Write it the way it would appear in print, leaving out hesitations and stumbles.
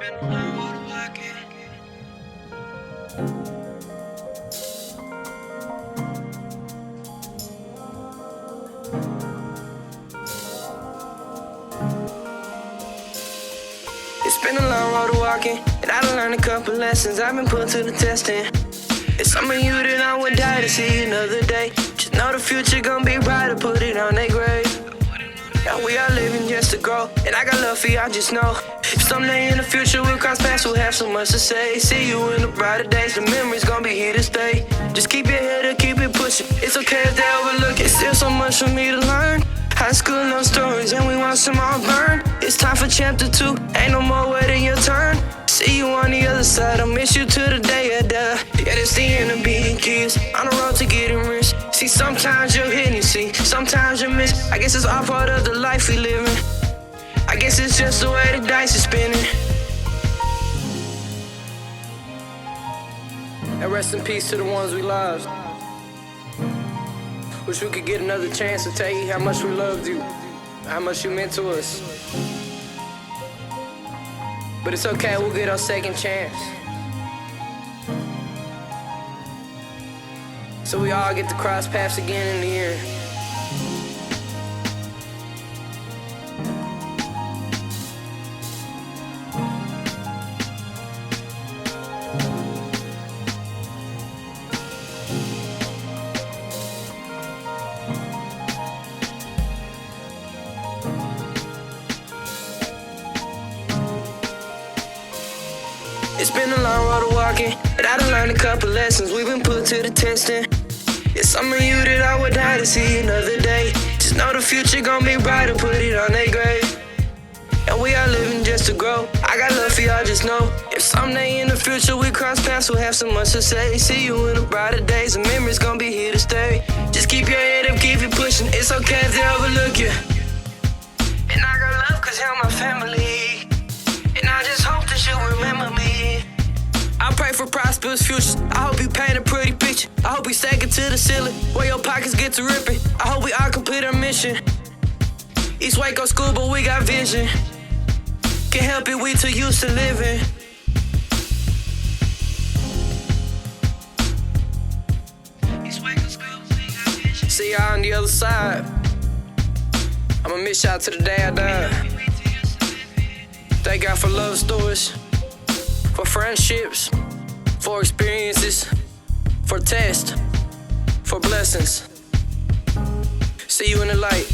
It's been a long road to walking, and I done learned a couple lessons I've been put to the testing. It's some of you that I would die to see another day. Just know the future gon' be brighter, put it on their grave. And we are living just to grow, and I got love for y'all, just know. If someday in the future we'll cross paths, we'll have so much to say. See you in the brighter days, the memories gon' be here to stay. Just keep your head up, keep it pushing. It's okay if they overlook it, still so much for me to learn. High school love stories, and we watch them all burn. It's time for chapter 2, ain't no more waiting your turn. See you on the other side, I'll miss you to the day I die. Yeah, it's the end of being kids, on the road to getting rich. See, sometimes you'll hit and you see, sometimes you miss. I guess it's all part of the life we living. I guess it's just the way the dice is spinning. And rest in peace to the ones we lost. Wish we could get another chance to tell you how much we loved you, how much you meant to us. But it's okay, we'll get our second chance. So we all get to cross paths again in the end. It's been a long road to walking, but I done learned a couple lessons we've been put to the testing. It's some of you that I would die to see another day. Just know the future gon' be brighter, put it on their grave. And we are living just to grow, I got love for y'all, just know. If someday in the future we cross paths, we'll have so much to say. See you in the brighter days, the memories gon' be here to stay. Just keep your head up, keep it pushing, it's okay if they overlook you. And I got love cause you're my family, and I just hope that you remember me. I pray for prosperous futures, I hope you paint a pretty picture. I hope we stack it to the ceiling, where your pockets get to ripping. I hope we all complete our mission. East Waco school, but we got vision. Can't help it, we too used to living. East Waco school, we got vision. See y'all on the other side. I'ma miss y'all to the day I die. Thank God for love stories, for friendships, for experiences, for tests, for blessings. See you in the light.